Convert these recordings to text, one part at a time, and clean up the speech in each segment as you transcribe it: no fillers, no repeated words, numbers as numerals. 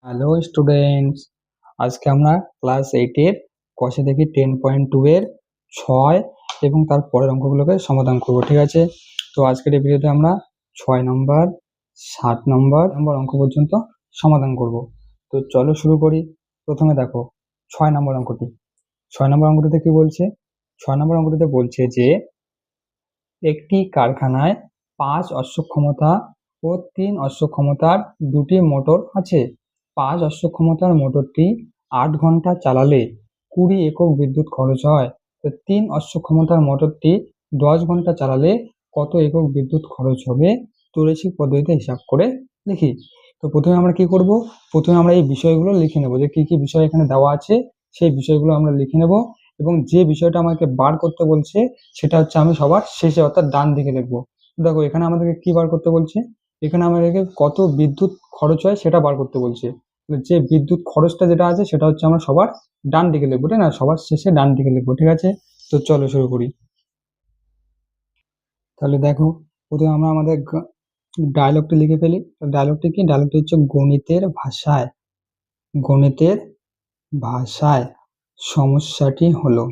Hello students, আজকে আমরা class 8-এর কষে দেখি 10.2-এর 6 এবং তার পরের অঙ্কগুলোকে সমাধান করব। ঠিক আছে, তো আজকের এই ভিডিওতে আমরা 6 নম্বর 7 নম্বর অঙ্ক পর্যন্ত সমাধান করব। তো চলো শুরু করি। প্রথমে দেখো 6 নম্বর অঙ্কটি। 6 নম্বর অঙ্কটিতে কি বলছে? 6 নম্বর অঙ্কটিতে বলছে যে একটি কারখানায় 5 অশ্ব ক্ষমতা ও 3 অশ্ব ক্ষমতার দুটি মোটর আছে। 5 অশ্ব ক্ষমতার মোটরটি 8 ঘন্টা চালালে 20 একক বিদ্যুৎ খরচ হয়। তো 3 অশ্ব ক্ষমতার মোটরটি 10 ঘন্টা চালালে কত একক বিদ্যুৎ খরচ হবে? রৈখিক পদ্ধতিতে হিসাব করে লিখি। তো প্রথমে আমরা কি করব? প্রথমে আমরা এই বিষয়গুলো লিখে নেব, যে কি কি বিষয় এখানে দেওয়া আছে সেই বিষয়গুলো আমরা লিখে নেব, এবং যে বিষয়টা আমাকে বার করতে বলছে সেটা হচ্ছে আমি সবার শেষে অর্থাৎ ডান দিকে লিখবো। দেখো এখানে আমাদেরকে কি বার করতে বলছে? এখানে আমাদেরকে কত বিদ্যুৎ খরচ হয় সেটা বার করতে বলছে। যে বিদ্যুৎ খরচটা যেটা আছে সেটা হচ্ছে আমরা সবার ডান দিকে লিখবো, ঠিক না? সবার শেষে ডান দিকে লিখবো, ঠিক আছে? তো চলো শুরু করি। তাহলে দেখো প্রথমে আমরা আমাদের ডায়লগটি লিখে ফেলি। ডায়লগটি কি? ডায়লগটি হচ্ছে গণিতের ভাষায় সমস্যাটি হলো।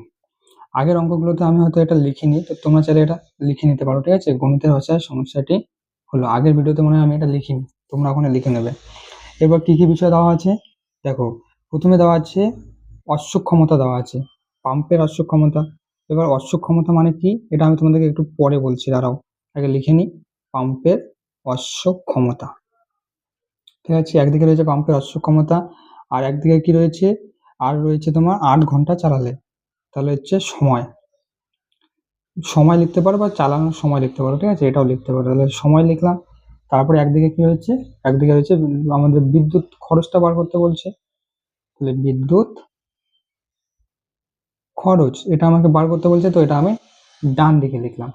আগের অঙ্কগুলোতে আমি হয়তো এটা লিখিনি, তো তোমরা চাইলে এটা লিখে নিতে পারো, ঠিক আছে? গণিতের ভাষায় সমস্যাটি হলো, আগের ভিডিওতে মনে হয় আমি এটা লিখিনি, তোমরা ওখানে লিখে নেবে। এবার কি কি বিষয় দেওয়া আছে দেখো। প্রথমে দেওয়া আছে অশ্ব ক্ষমতা দেওয়া আছে, পাম্পের অশ্ব ক্ষমতা। এবার অশ্ব ক্ষমতা মানে কি এটা আমি তোমাদেরকে একটু পরে বলছি, দাঁড়াও আগে লিখে নি। পাম্পের অশ্ব ক্ষমতা, ঠিক আছে? একদিকে রয়েছে পাম্পের অশ্ব ক্ষমতা, আর একদিকে কি রয়েছে? আর রয়েছে তোমার 8 ঘন্টা চালালে, তাহলে হচ্ছে সময়। সময় লিখতে পারো বা চালানোর সময় লিখতে পারো, ঠিক আছে? এটাও লিখতে পারো। তাহলে সময় লিখলাম। তারপরে একদিকে কি হচ্ছে? একদিকে হচ্ছে আমাদের বিদ্যুৎ খরচটা বার করতে বলছে। তাহলে বিদ্যুৎ খরচ এটা আমাকে বার করতে বলছে, তো এটা আমি ডান দিকে লিখলাম।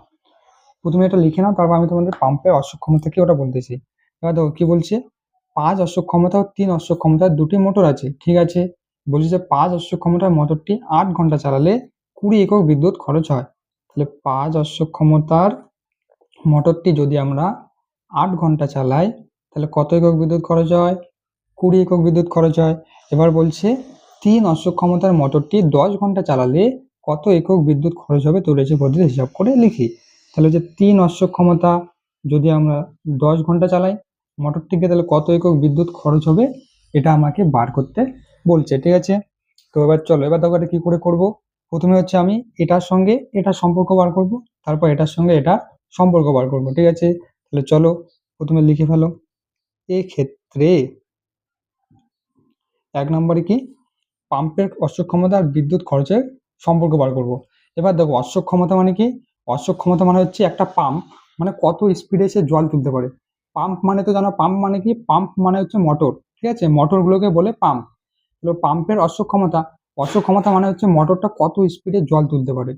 প্রথমে এটা লিখে নাও, তারপর আমি তোমাদের পাম্পের অশ্ব ক্ষমতা কি ওটা বলতেছি। এবার দেখো কি বলছে? 5 অশ্ব ক্ষমতা ও 3 অশ্ব ক্ষমতার দুটি মোটর আছে, ঠিক আছে? বলছে যে 5 অশ্ব ক্ষমতার মোটরটি 8 ঘন্টা চালালে 20 একক বিদ্যুৎ খরচ হয়। তাহলে 5 অশ্ব ক্ষমতার মোটরটি যদি আমরা 8 ঘন্টা চালাই তাহলে কত একক বিদ্যুৎ খরচ হয়? 20 একক বিদ্যুৎ খরচ হয়। এবার বলছে 3 অশ্ব ক্ষমতার মোটরটি 10 ঘন্টা চালালে কত একক বিদ্যুৎ খরচ হবে? তো রয়েছে পদ্ধতি হিসাব করে লিখি। তাহলে যে 3 অশ্ব ক্ষমতা যদি আমরা 10 ঘন্টা চালাই মোটরটিকে, তাহলে কত একক বিদ্যুৎ খরচ হবে এটা আমাকে বার করতে বলছে, ঠিক আছে? তো এবার চলো, এবার দেখো এটা কি করে করব। প্রথমে হচ্ছে আমি এটার সঙ্গে এটার সম্পর্ক বার করব, তারপর এটার সঙ্গে এটা সম্পর্ক বার করব, ঠিক আছে? তাহলে চলো প্রথমে লিখে ফেলো। এক্ষেত্রে 1 নম্বরে কি? পাম্পের অশ্ব ক্ষমতা আর বিদ্যুৎ খরচের সম্পর্ক বার করব। এবার দেখো অশ্ব ক্ষমতা মানে কি? অশ্ব ক্ষমতা মানে হচ্ছে একটা পাম্প মানে কত স্পিডে সে জল তুলতে পারে। পাম্প মানে তো জানো, পাম্প মানে কি? পাম্প মানে হচ্ছে মোটর, ঠিক আছে? মোটরগুলোকে বলে পাম্প। তো পাম্পের অশ্ব ক্ষমতা মানে হচ্ছে মোটরটা কত স্পিডে জল তুলতে পারে।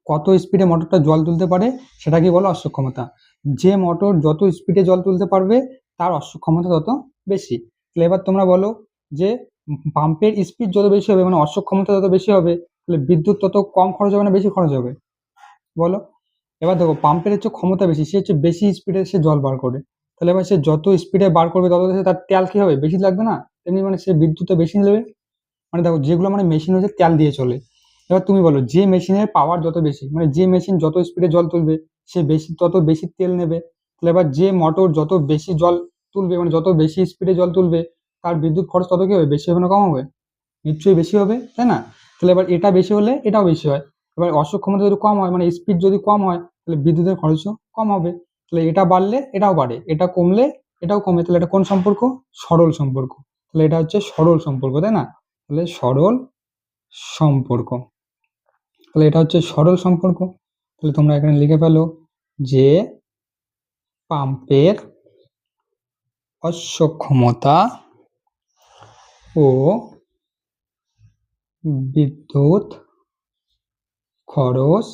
কত স্পিডে মোটরটা জল তুলতে পারে সেটা কি বলে? অশ্ব ক্ষমতা। যে মোটর যত স্পিডে জল তুলতে পারবে তার অশ্ব ক্ষমতা তত বেশি। তাহলে এবার তোমরা বলো যে পাম্পের স্পিড যত বেশি হবে মানে অশ্ব ক্ষমতা তত বেশি হবে, তাহলে বিদ্যুৎ তত কম খরচ হবে না বেশি খরচ হবে? বলো। এবার দেখো পাম্পের হচ্ছে ক্ষমতা বেশি, সে হচ্ছে বেশি স্পিডে সে জল বার করে। তাহলে এবার সে যত স্পিডে বার করবে তত তার তেল কি হবে? বেশি লাগবে না? তেমনি মানে সে বিদ্যুৎটা বেশি নেবে। মানে দেখো যেগুলো মানে মেশিন হচ্ছে তেল দিয়ে চলে। এবার তুমি বলো যে মেশিনের পাওয়ার যত বেশি মানে যে মেশিন যত স্পিডে জল তুলবে সে বেশি তত বেশি তেল নেবে। তাহলে এবার যে মোটর যত বেশি জল তুলবে মানে যত বেশি স্পিডে জল তুলবে তার বিদ্যুৎ খরচ তত কি হবে? বেশি হবে না কম হবে? নিশ্চয়ই বেশি হবে, তাই না? তাহলে এবার এটা বেশি হলে এটাও বেশি হয়। এবার অশ্ব ক্ষমতা যদি কম হয় মানে স্পিড যদি কম হয় তাহলে বিদ্যুতের খরচও কম হবে। তাহলে এটা বাড়লে এটাও বাড়ে, এটা কমলে এটাও কমে। তাহলে এটা কোন সম্পর্ক? সরল সম্পর্ক। তাহলে এটা হচ্ছে সরল সম্পর্ক, তাই না? তাহলে সরল সম্পর্ক। তাহলে এটা হচ্ছে সরল সম্পর্ক। তাহলে তোমরা এখানে লিখে ফেলো যে পাম্পের অশ্ব ক্ষমতা ও বিদ্যুৎ খরচ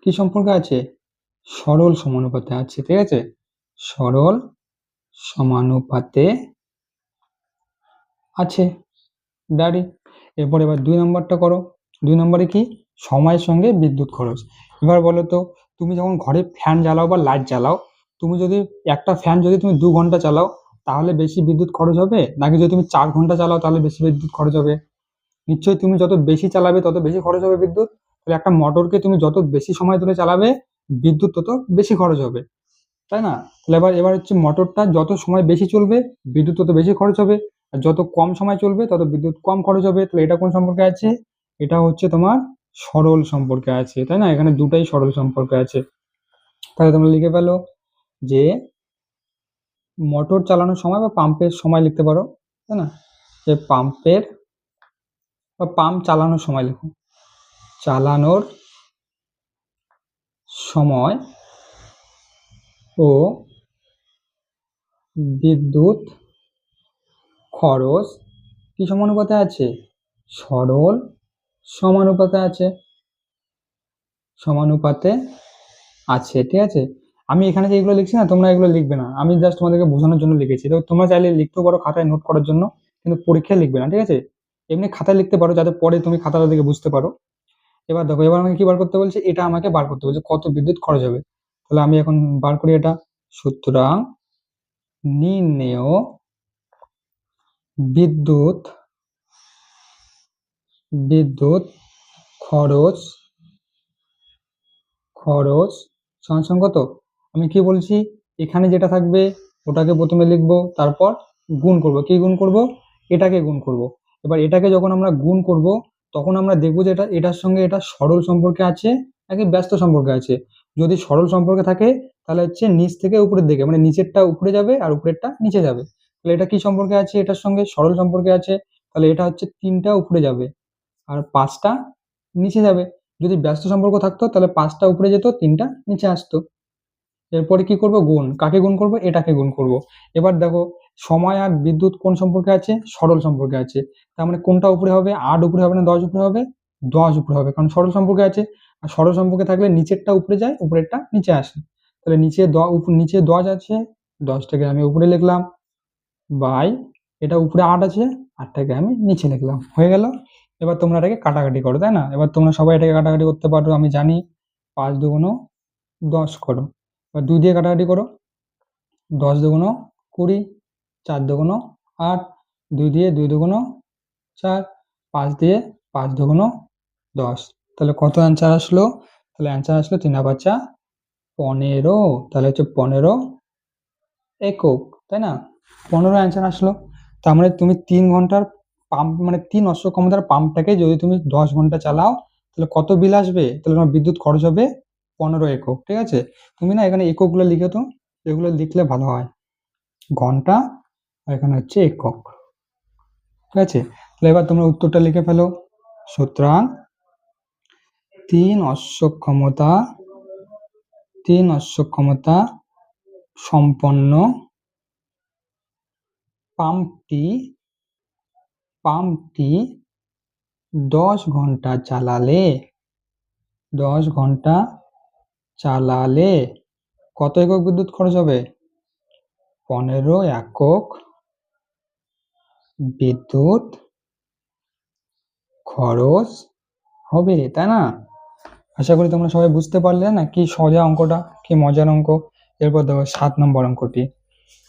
কি সম্পর্ক আছে? সরল সমানুপাতে আছে, ঠিক আছে? সরল সমানুপাতে আছে। ডারি। এবার 2 নম্বরটা করো। 2 নম্বরে কি? সময়ের সঙ্গে বিদ্যুৎ খরচ। এবার বলো তো তুমি যখন ঘরে ফ্যান জ্বালাও বা লাইট জ্বালাও, তুমি যদি একটা ফ্যান যদি তুমি 2 ঘন্টা চালাও তাহলে বেশি বিদ্যুৎ খরচ হবে, নাকি যদি তুমি 4 ঘন্টা চালাও তাহলে বেশি বিদ্যুৎ খরচ হবে? নিশ্চয়ই তুমি যত বেশি চালাবে তত বেশি খরচ হবে বিদ্যুৎ। তাহলে একটা মোটরকে তুমি যত বেশি সময় ধরে চালাবে বিদ্যুৎ তত বেশি খরচ হবে, তাই না? তাহলে এবার হচ্ছে মোটরটা যত সময় বেশি চলবে বিদ্যুৎ তত বেশি খরচ হবে, আর যত কম সময় চলবে তত বিদ্যুৎ কম খরচ হবে। তাহলে এটা কোন সম্পর্কে আছে? এটা হচ্ছে তোমার সরল সম্পর্কে আছে, তাই না? এখানে দুটাই সরল সম্পর্কে আছে। তাহলে তোমরা লিখে ফেলো যে মোটর চালানোর সময় বা পাম্পের সময় লিখতে পারো, তাই না? যে পাম্পের বা পাম্প চালানোর সময় লিখো, চালানোর সময় ও বিদ্যুৎ খরচ কি সমানুপাতে আছে? সরল সমানুপাতে আছে, সমানুপাতে আছে, ঠিক আছে? আমি এখানে যেগুলো লিখছি না তোমরা এগুলো লিখবে না, আমি জাস্ট তোমাদেরকে বোঝানোর জন্য লিখেছি। তো তোমরা চাইলে লিখতেও পারো খাতায় নোট করার জন্য, কিন্তু পরীক্ষায় লিখবে না, ঠিক আছে? এমনি খাতায় লিখতে পারো যাতে পরে তুমি খাতাটা দেখে বুঝতে পারো। এবার দেখো, এবার আমাকে কি বার করতে বলছে? এটা আমাকে বার করতে বলছে কত বিদ্যুৎ খরচ হবে। তাহলে আমি এখন বার করি এটা। সুতরাং নির্ণেয় বিদ্যুৎ বিদ্যুৎ খরচ খরচ সমান সমান কত? আমি কি বলছি, এখানে যেটা থাকবে ওটাকে প্রথমে লিখবো, তারপর গুণ করব। কি গুণ করব? এটাকে গুণ করব। এবার এটাকে যখন আমরা গুণ করব তখন আমরা দেখবো যে এটার সঙ্গে এটা সরল সম্পর্কে আছে নাকি ব্যস্ত সম্পর্কে আছে। যদি সরল সম্পর্কে থাকে তাহলে হচ্ছে নিচ থেকে উপরের দিকে, মানে নিচেরটা উপরে যাবে আর উপরেরটা নিচে যাবে। তাহলে এটা কি সম্পর্কে আছে? এটার সঙ্গে সরল সম্পর্কে আছে। তাহলে এটা হচ্ছে 3টা উপরে যাবে আর 5টা নিচে যাবে। যদি ব্যস্ত সম্পর্ক থাকতো তাহলে 5টা উপরে যেত, 3টা নিচে আসতো। এরপরে কি করব? গুণ। কাকে গুণ করব? এটাকে গুণ করব। এবার দেখো, সময় আর বিদ্যুৎ কোন সম্পর্কে আছে? সরল সম্পর্কে আছে। তার মানে কোনটা উপরে হবে? 8 উপরে হবে না 10 উপরে হবে? 10 উপরে হবে, কারণ সরল সম্পর্কে আছে। আর সরল সম্পর্কে থাকলে নিচেরটা উপরে যায়, উপরেরটা নিচে আসে। তাহলে নিচে 10 আছে, 10টাকে আমি উপরে লিখলাম, বাই এটা উপরে 8 আছে, 8টাকে আমি নিচে লিখলাম, হয়ে গেল। এবার তোমরা এটাকে কাটাকাটি করো, তাই না? এবার তোমরা সবাই এটাকে কাটাকাটি করতে পারো, আমি জানি। 5 দুগুণ 10 করো, এবার 2 দিয়ে কাটাকাটি করো। 10 দুগুণ 20, 4 দুগুণ 8, 2 দিয়ে 2 দুগুণ 4, 5 দিয়ে 5 দুগুণ 10। তাহলে কত অ্যান্সার আসলো? তাহলে অ্যান্সার আসলো 3 আর 5 15। তাহলে হচ্ছে 15 একক, তাই না? 15 অ্যান্সার আসলো। তার মানে তুমি 3 ঘন্টার পাম্প, মানে 3 অশ্ব ক্ষমতার পাম্পটাকে যদি তুমি 10 ঘন্টা চালাও তাহলে কত বিল আসবে? তাহলে তোমার বিদ্যুৎ খরচ হবে 15 একক, ঠিক আছে? তুমি না এখানে এককগুলো লিখে তো, এগুলো লিখলে ভালো হয়। ঘন্টা আর এখানে হচ্ছে একক, ঠিক আছে? তাহলে এবার তোমরা উত্তরটা লিখে ফেলো। সুতরাং 3 অশ্ব ক্ষমতা সম্পন্ন পাম্পটি 10 ঘন্টা চালালে কত একক বিদ্যুৎ খরচ হবে? 15 একক বিদ্যুৎ খরচ হবে, তাই না? আশা করি তোমরা সবাই বুঝতে পারলে না কি সোজা অঙ্কটা, কি মজার অঙ্ক। এরপর দেখো 7 নম্বর অঙ্কটি।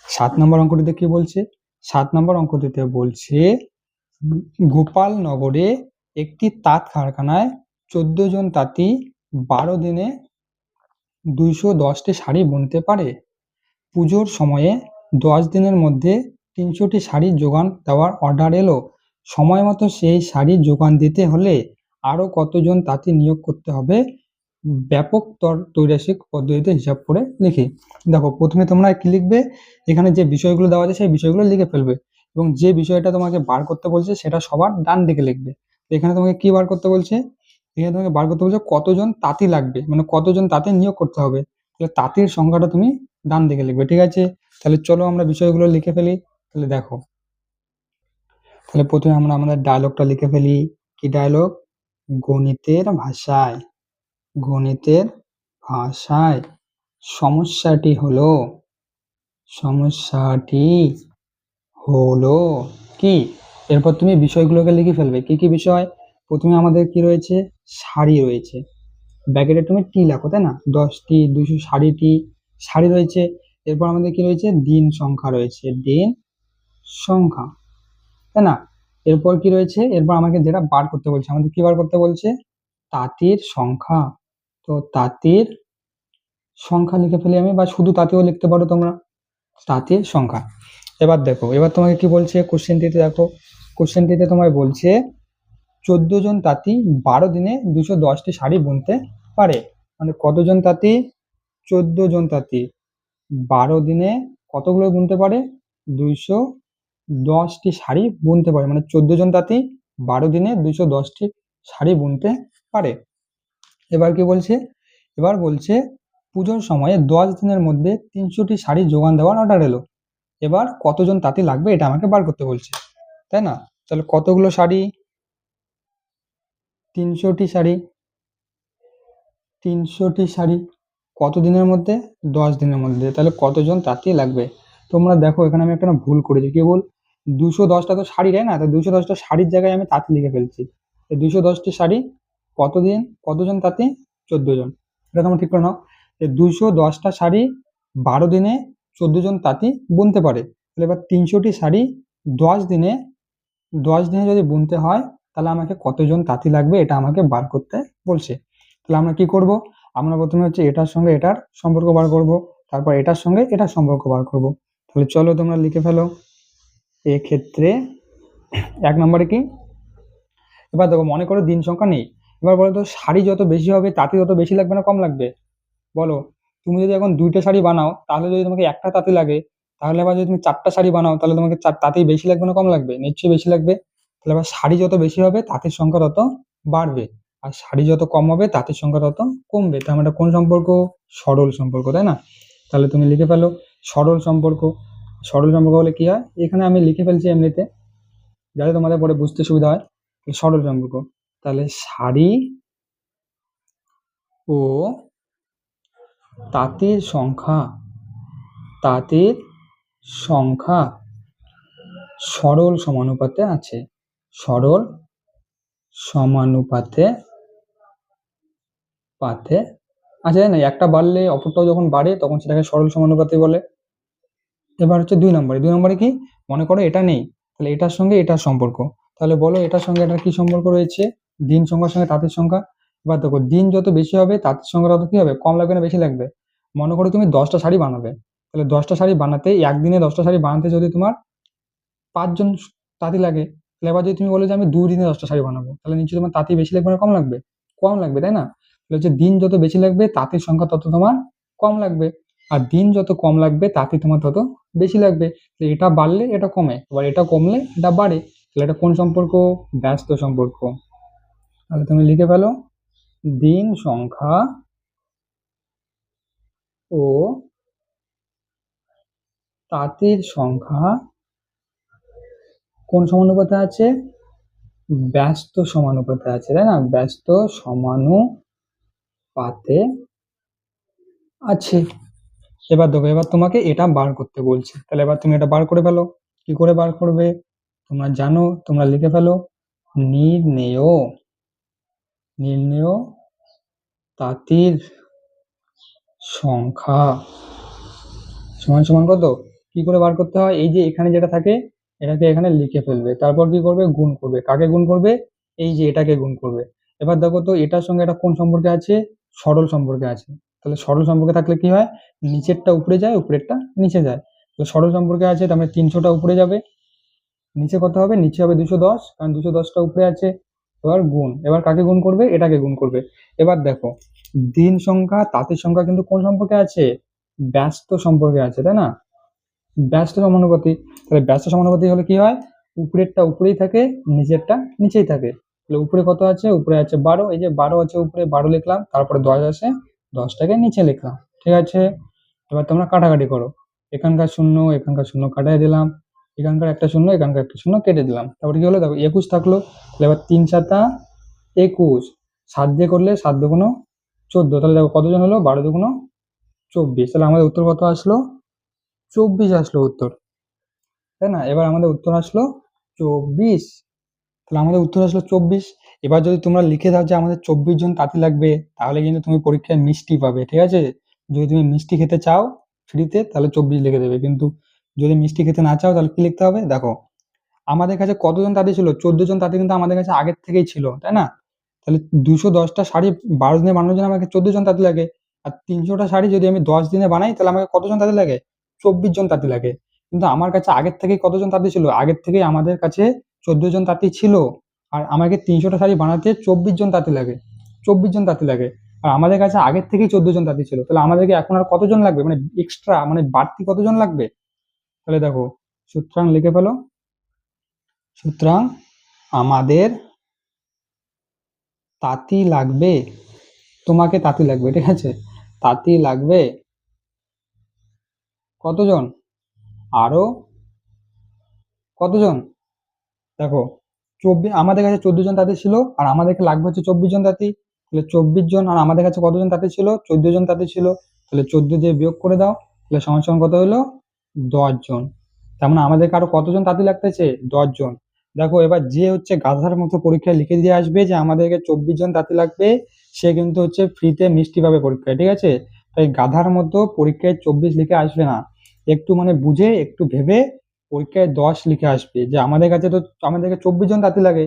7 নম্বর অঙ্কটিতে কি বলছে? 7 নম্বর অঙ্কটিতে বলছে গোপালনগরে একটি তাঁত কারখানায় 14 জন তাঁতি 12 দিনে 210টি শাড়ি বুনতে পারে। পুজোর সময়ে 10 দিনের মধ্যে 300টি শাড়ি যোগান দেওয়ার অর্ডার এলো। সময় মতো সেই শাড়ি যোগান দিতে হলে আরো কতজন তাঁতি নিয়োগ করতে হবে? ব্যাপক ত্রৈরাসিক পদ্ধতিতে হিসাব করে লিখি। দেখো, প্রথমে তোমরা কি লিখবে? এখানে যে বিষয়গুলো দেওয়া আছে সেই বিষয়গুলো লিখে ফেলবে, এবং যে বিষয়টা তোমাকে বার করতে বলছে সেটা সবার ডান দিকে লিখবে। এখানে তোমাকে কি বার করতে বলছে? এখানে তোমাকে বার করতে বলছে কতজন তাঁতি লাগবে, মানে কতজন তাঁতি নিয়োগ করতে হবে। তাহলে তাঁতির সংখ্যাটা তুমি ডান দিকে লিখবে, ঠিক আছে? তাহলে চলো আমরা বিষয়গুলো লিখে ফেলি। তাহলে দেখো, তাহলে প্রথমে আমরা আমাদের ডায়লগটা লিখে ফেলি। কি ডায়লগ? গণিতের ভাষায় গণিতের ভাষায় সমস্যাটি হলো কি? এরপর তুমি বিষয়গুলোকে লিখে ফেলবে। কি কি বিষয়? প্রথমে আমাদের কি রয়েছে? শাড়ি রয়েছে, ব্র্যাকেটে তুমি টি লেখো, তাই না? 10টি 260টি শাড়ি রয়েছে। এরপর আমাদের কি রয়েছে, দিন সংখ্যা রয়েছে, দিন সংখ্যা, তাই না? এরপর কি রয়েছে, এরপর আমাকে যেটা বার করতে বলছে, আমাদের কি বার করতে বলছে, তাঁতির সংখ্যা। তো তাঁতির সংখ্যা লিখে ফেলি আমি, বা শুধু তাঁতিও লিখতে পারো তোমরা, তাঁতির সংখ্যা। এবার দেখো, এবার তোমাকে কি বলছে কোশ্চেনটিতে, দেখো কোশ্চেনটিতে তোমায় বলছে 14 জন তাঁতি 12 দিনে 210টি শাড়ি বুনতে পারে। মানে কতজন তাঁতি, 14 জন তাঁতি 12 দিনে কতগুলো বুনতে পারে, 210টি শাড়ি বুনতে পারে। মানে 14 জন তাঁতি 12 দিনে 210টি শাড়ি বুনতে পারে। এবার কি বলছে, এবার বলছে পুজোর সময়ে 10 দিনের মধ্যে 300টি শাড়ি যোগান দেওয়ার অর্ডার এলো। এবার কতজন তাঁতি লাগবে এটা আমাকে বার করতে বলছে, তাই না? তাহলে কতগুলো শাড়ি, 300টি শাড়ি, 300টি শাড়ি কত দিনের মধ্যে, 10 দিনের মধ্যে। তাহলে কতজন তাঁতি লাগবে? তোমরা দেখো এখানে আমি একটা না ভুল করেছি, কি ভুল, 210টা তো শাড়ি, তাই না? তো 210টা শাড়ির জায়গায় আমি তাঁতি লিখে ফেলছি। 210টি শাড়ি কতদিন, কতজন তাঁতি, 14 জন। এটা তোমরা ঠিক করে নাও। 210টা শাড়ি 12 দিনে 14 জন তাঁতি বুনতে পারে। তাহলে এবার 300টি শাড়ি 10 দিনে, 10 দিনে যদি বুনতে হয় তাহলে আমাকে কতজন তাঁতি লাগবে এটা আমাকে বার করতে বলছে। তাহলে আমরা কি করব, আমরা প্রথমে হচ্ছে এটার সঙ্গে এটার সম্পর্ক বার করব, তারপর এটার সঙ্গে এটার সম্পর্ক বার করব। তাহলে চলো তোমরা লিখে ফেলো। এক্ষেত্রে 1 নম্বরে কি, এবার দেখো মনে করো দিন সংখ্যা নেই। এবার বলো তো শাড়ি যত বেশি হবে তাঁতি তত বেশি লাগবে না কম লাগবে, বলো? তুমি যদি এখন 2টে শাড়ি বানাও তাহলে যদি তোমাকে একটা তাঁতি লাগে, তাহলে আবার যদি তুমি 4টা শাড়ি বানাও তাহলে তোমাকে তাঁতি বেশি লাগবে না কম লাগবে, নিশ্চয়ই বেশি লাগবে। তাহলে আবার শাড়ি যত বেশি হবে তাঁতির সংখ্যা তত বাড়বে, আর শাড়ি যত কম হবে তাঁতির সংখ্যা তত কমবে। তার মানে এটা কোন সম্পর্ক, সরল সম্পর্ক, তাই না? তাহলে তুমি লিখে ফেলো সরল সম্পর্ক। সরল সম্পর্ক বলে কি হয়, এখানে আমি লিখে ফেলছি এমনিতে যাতে তোমাদের পরে বুঝতে সুবিধা হয়। সরল সম্পর্ক, তাহলে শাড়ি ও তাঁতির সংখ্যা, তাঁতির সংখ্যা সরল সমানুপাতে আছে, সরল সমানুপাতে পাতে আছে, তাই না? একটা বাড়লে অপরটাও যখন বাড়ে তখন সেটাকে সরল সমানুপাতে বলে। এবার হচ্ছে 2 নম্বরে, 2 নম্বরে কি, মনে করো এটা নেই, তাহলে এটার সঙ্গে এটার সম্পর্ক। তাহলে বলো এটার সঙ্গে এটার কি সম্পর্ক রয়েছে, দিন সংখ্যার সঙ্গে তাঁতির সংখ্যা। এবার দেখো দিন যত বেশি হবে তাঁতির সংখ্যা তত কি হবে, কম লাগবে না বেশি লাগবে? মনে করো তুমি 10টা শাড়ি বানাবে, তাহলে 10টা শাড়ি বানাতে একদিনে 10টা শাড়ি বানাতে যদি তোমার 5 জন তাঁতি লাগে, তাহলে এবার যদি তুমি বলো যে আমি 2 দিনে 10টা শাড়ি বানাবো, তাহলে নিশ্চয়ই তোমার তাঁতি বেশি লাগবে না কম লাগবে, কম লাগবে, তাই না? তাহলে হচ্ছে দিন যত বেশি লাগবে তাঁতির সংখ্যা তত তোমার কম লাগবে, আর দিন যত কম লাগবে তাঁতি তোমার তত বেশি লাগবে। তো এটা বাড়লে এটা কমে, এবার এটা কমলে এটা বাড়ে, তাহলে এটা কোন সম্পর্ক, ব্যস্ত সম্পর্ক। তাহলে তুমি লিখে ফেলো দিন সংখ্যা ও তাঁতির সংখ্যা কোন সমানুপাতে আছে, ব্যস্ত সমানুপাতে আছে, তাই না? ব্যস্ত সমানুপাতে আছে। এবার দেখো, এবার তোমাকে এটা বার করতে বলছে, তাহলে এবার তুমি এটা বার করে ফেলো। কি করে বার করবে তোমরা জানো, তোমরা লিখে ফেলো নির্ণেয়, নির্ণেয় তাঁতির সংখ্যা সমান সমান কত, কি করে বার করতে হয়, এই যে এখানে যেটা থাকে এটাকে এখানে লিখে ফেলবে, তারপর কি করবে, গুণ করবে। কাকে গুণ করবে, এই যে এটাকে গুণ করবে। এবার দেখো তো এটার সঙ্গে এটা কোন সম্পর্কে আছে, সরল সম্পর্কে আছে। তাহলে সরল সম্পর্কে থাকলে কি হয়, নিচেরটা উপরে যায় উপরেরটা নিচে যায়। তো সরল সম্পর্কে আছে তার মানে 300টা উপরে যাবে, নিচে কত হবে, নিচে হবে 210, কারণ 210টা উপরে আছে। এবার গুণ, এবার কাকে গুণ করবে, এটাকে গুণ করবে। এবার দেখো দিন সংখ্যা তাঁতির সংখ্যা কিন্তু কোন সম্পর্কে আছে, ব্যস্ত সম্পর্কে আছে, তাই না? ব্যস্ত সমানুপাতি। তাহলে ব্যস্ত সমানুপাতি হলে কি হয়, উপরেরটা উপরেই থাকে নিচেরটা নিচেই থাকে। তাহলে উপরে কত আছে, উপরে আছে 12, এই যে 12 আছে উপরে, 12 লিখলাম, তারপরে 10 আছে, 10টাকে নিচে লিখলাম, ঠিক আছে? এবার তোমরা কাটাকাটি করো, এখানকার শূন্য এখানকার শূন্য কাটাই দিলাম, এখানকার একটা শূন্য এখানকার একটা শূন্য কেটে দিলাম, তারপরে কি হলো দেখো 21 থাকলো। তাহলে এবার 3 7 21, 7 দিয়ে করলে 7 দুগুণ 14, তাহলে দেখো কতজন হলো, 12 দুগুণ 24, তাহলে আমাদের উত্তর কত আসলো, 24 আসলো উত্তর, তাই না? এবার আমাদের উত্তর আসলো 24, তাহলে আমাদের উত্তর আসলো 24। এবার যদি তোমরা লিখে দাও যে আমাদের 24 জন তাঁতি লাগবে, তাহলে কিন্তু তুমি পরীক্ষায় মিষ্টি পাবে, ঠিক আছে? যদি তুমি মিষ্টি খেতে চাও ফ্রিতে, তাহলে 24 লিখে দেবে। কিন্তু যদি মিষ্টি খেতে না চাও তাহলে কি লিখতে হবে? দেখো আমাদের কাছে কতজন তাঁতি ছিল? 14 জন তাঁতি কিন্তু আমাদের কাছে আগের থেকেই ছিল, তাই না? তাহলে 210টা শাড়ি 12 দিনে বানানোর জন্য আমাকে 14 জন তাঁতি লাগে। আর 300টা শাড়ি যদি আমি 10 দিনে বানাই তাহলে আমাকে কতজন তাঁতি লাগে? 24 জন তাঁতি লাগে। কিন্তু আমার কাছে আগের থেকেই কতজন তাঁতি ছিল? আগের থেকেই আমাদের কাছে 14 জন তাঁতি ছিল। আর আমাকে 300টা শাড়ি বানাতে 24 জন তাঁতি লাগে। 24 জন তাঁতি লাগে। আর আমাদের কাছে আগের থেকেই 14 জন তাঁতি ছিল। তাহলে আমাদেরকে এখন আর কতজন লাগবে? মানে এক্সট্রা মানে বাড়তি কতজন লাগবে? তাহলে দেখো, সুতরাং লিখে ফেলো। সুতরাং আমাদের তাঁতি লাগবে, তোমাকে তাঁতি লাগবে, ঠিক আছে? তাঁতি লাগবে কতজন? আরো কতজন? দেখো, আমাদের কাছে 14 জন তাঁতি ছিল আর আমাদেরকে লাগবে হচ্ছে 24 জন তাঁতি। তাহলে 24 জন, আর আমাদের কাছে কতজন তাঁতি ছিল? 14 জন তাঁতি ছিল। তাহলে 14 দিয়ে বিয়োগ করে দাও, তাহলে সমান সমান কত হলো? 10 জন। তার মানে আমাদেরকে আরো কতজন তাঁতি লাগতেছে? 10 জন। দেখো এবার যে হচ্ছে গাধার মতো পরীক্ষায় লিখে দিয়ে আসবে যে আমাদেরকে 24 জন তাঁতি লাগবে, সে কিন্তু হচ্ছে ফ্রিতে মিষ্টি পাবে পরীক্ষায়, ঠিক আছে? তাই গাধার মতো পরীক্ষায় 24 লিখে আসবে না। একটু মানে বুঝে, একটু ভেবে পরীক্ষায় 10 লিখে আসবে। যে আমাদেরকে 24 জন তাঁতি লাগে,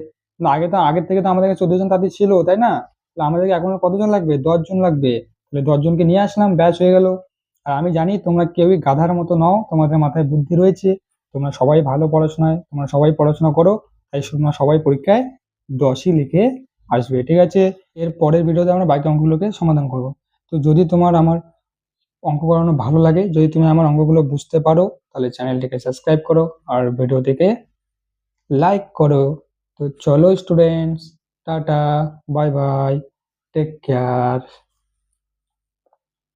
কিন্তু আগের থেকে তো আমাদের কাছে 14 জন তাঁতি ছিল, তাই না? তাহলে আমাদেরকে এখন আর কতজন লাগবে? 10 জন লাগবে। তাহলে 10 জনকে নিয়ে আসলাম, ব্যাস হয়ে গেল। আর আমি জানি তোমরা কেউই গাধার মতো নও, তোমাদের মাথায় বুদ্ধি রয়েছে। তোমরা সবাই ভালো পড়াশোনায়, তোমরা সবাই পড়াশোনা করো, তাই তোমরা সবাই পরীক্ষায় 10ই লিখে আসবে, ঠিক আছে? এর পরের ভিডিওতে আমরা বাকি অঙ্কগুলোকে সমাধান করব। তো যদি তোমার আমার অঙ্ক করানো ভালো লাগে, যদি তুমি আমার অঙ্কগুলো বুঝতে পারো, তাহলে চ্যানেলটিকে সাবস্ক্রাইব করো আর ভিডিওটিকে লাইক করো। তো চলো স্টুডেন্টস, টাটা, বাই বাই, টেক কেয়ার।